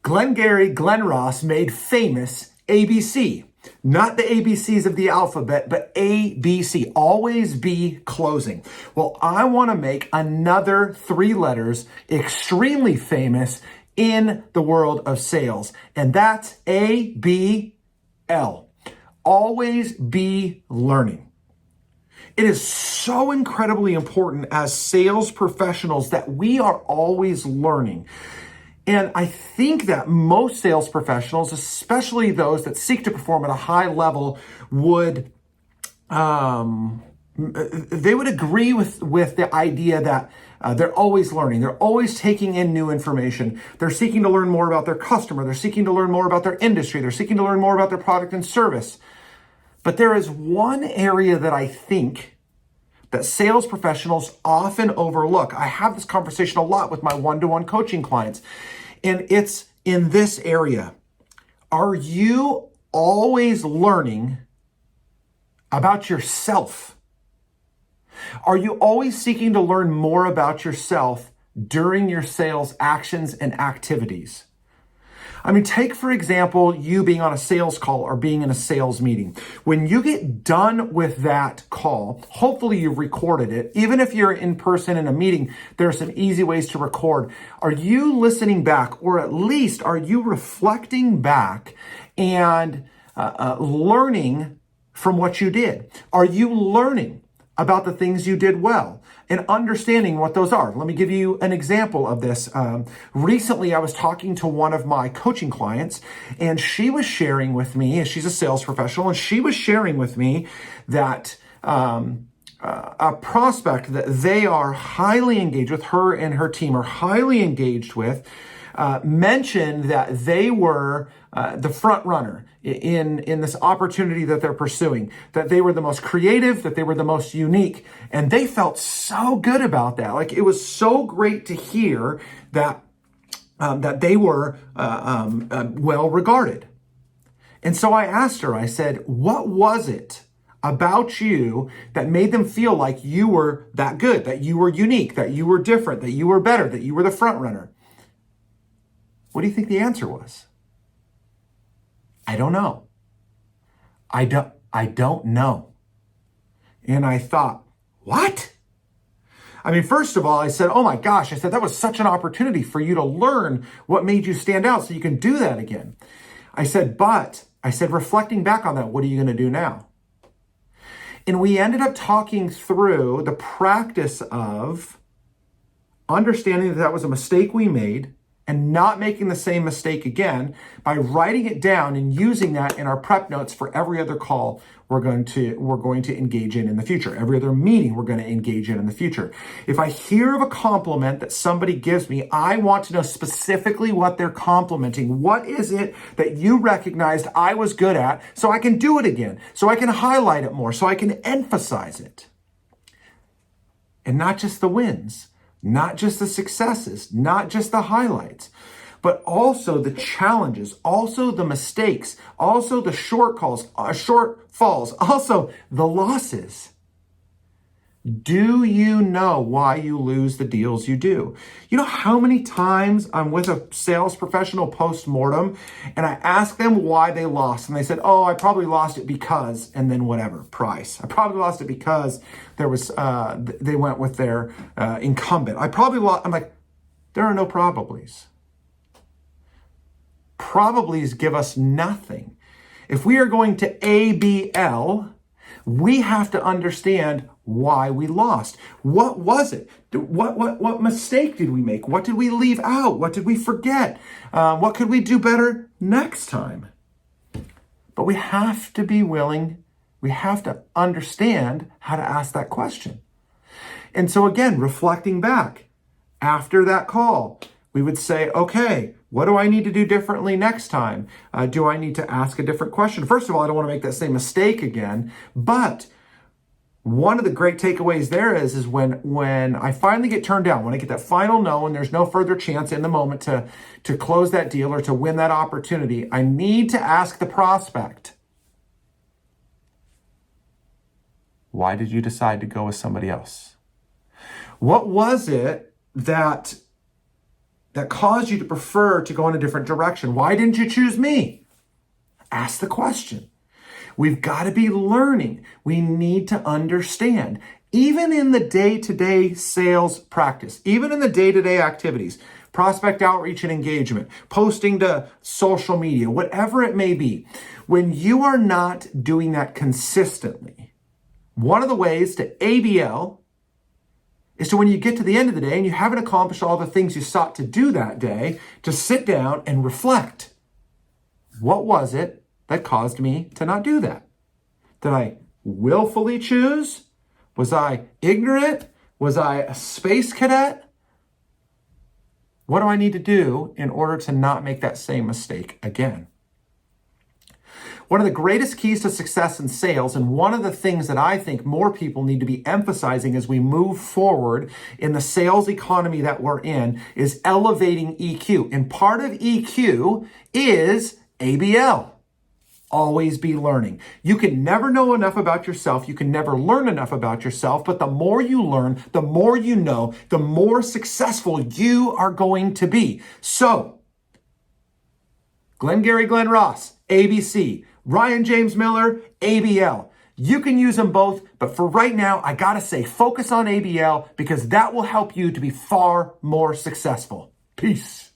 Glengarry Glen Ross made famous ABC. Not the ABCs of the alphabet, but ABC. Always be closing. Well, I want to make another 3 letters extremely famous in the world of sales, and that's ABL. Always be learning. It is so incredibly important as sales professionals that we are always learning. And I think that most sales professionals, especially those that seek to perform at a high level, would they would agree with the idea that they're always learning. They're always taking in new information. They're seeking to learn more about their customer. They're seeking to learn more about their industry. They're seeking to learn more about their product and service. But there is one area that I think that sales professionals often overlook. I have this conversation a lot with my one-to-one coaching clients, and it's in this area. Are you always learning about yourself? Are you always seeking to learn more about yourself during your sales actions and activities? I mean, take, for example, you being on a sales call or being in a sales meeting. When you get done with that call, hopefully you've recorded it. Even if you're in person in a meeting, there are some easy ways to record. Are you listening back, or at least are you reflecting back and learning from what you did? Are you learning about the things you did well and understanding what those are? Let me give you an example of this. Recently, I was talking to one of my coaching clients, and she was sharing with me, she's a sales professional, and she was sharing with me that a prospect that they are highly engaged with, her and her team are highly engaged with, mentioned that they were the front runner in this opportunity that they're pursuing, that they were the most creative, that they were the most unique. And they felt so good about that. Like, it was so great to hear that that they were well regarded. And so I asked her, I said, what was it about you that made them feel like you were that good, that you were unique, that you were different, that you were better, that you were the front runner? What do you think the answer was? I don't know. I don't know. And I thought, what? I mean, first of all, I said, oh my gosh, I said, that was such an opportunity for you to learn what made you stand out so you can do that again. I said, reflecting back on that, what are you going to do now? And we ended up talking through the practice of understanding that that was a mistake we made, and not making the same mistake again by writing it down and using that in our prep notes for every other call we're going to engage in the future. Every other meeting we're going to engage in the future. If I hear of a compliment that somebody gives me, I want to know specifically what they're complimenting. What is it that you recognized I was good at, so I can do it again, so I can highlight it more, so I can emphasize it? And not just the wins, not just the successes, not just the highlights, but also the challenges, also the mistakes, also the shortfalls, also the losses. Do you know why you lose the deals you do? You know how many times I'm with a sales professional post-mortem and I ask them why they lost, and they said, oh, I probably lost it because, and then whatever, price. I probably lost it because there was, they went with their incumbent. I'm like, there are no probablys. Probablys give us nothing. If we are going to ABL, we have to understand why we lost. What was it? What mistake did we make? What did we leave out? What did we forget? What could we do better next time? But we have to be willing, we have to understand how to ask that question. And so again, reflecting back, after that call, we would say, okay, what do I need to do differently next time? Do I need to ask a different question? First of all, I don't want to make that same mistake again, but one of the great takeaways there is when I finally get turned down, when I get that final no and there's no further chance in the moment to close that deal or to win that opportunity, I need to ask the prospect, why did you decide to go with somebody else? What was it that that caused you to prefer to go in a different direction? Why didn't you choose me? Ask the question. We've got to be learning. We need to understand. Even in the day-to-day sales practice, even in the day-to-day activities, prospect outreach and engagement, posting to social media, whatever it may be, when you are not doing that consistently, one of the ways to ABL is to, when you get to the end of the day and you haven't accomplished all the things you sought to do that day, to sit down and reflect. What was it that caused me to not do that? Did I willfully choose? Was I ignorant? Was I a space cadet? What do I need to do in order to not make that same mistake again? One of the greatest keys to success in sales, and one of the things that I think more people need to be emphasizing as we move forward in the sales economy that we're in, is elevating EQ. And part of EQ is ABL. Always be learning. You can never know enough about yourself. You can never learn enough about yourself. But the more you learn, the more you know, the more successful you are going to be. So, Glengarry Glen Ross, ABC. Ryan James Miller, ABL. You can use them both, but for right now, I gotta say, focus on ABL because that will help you to be far more successful. Peace.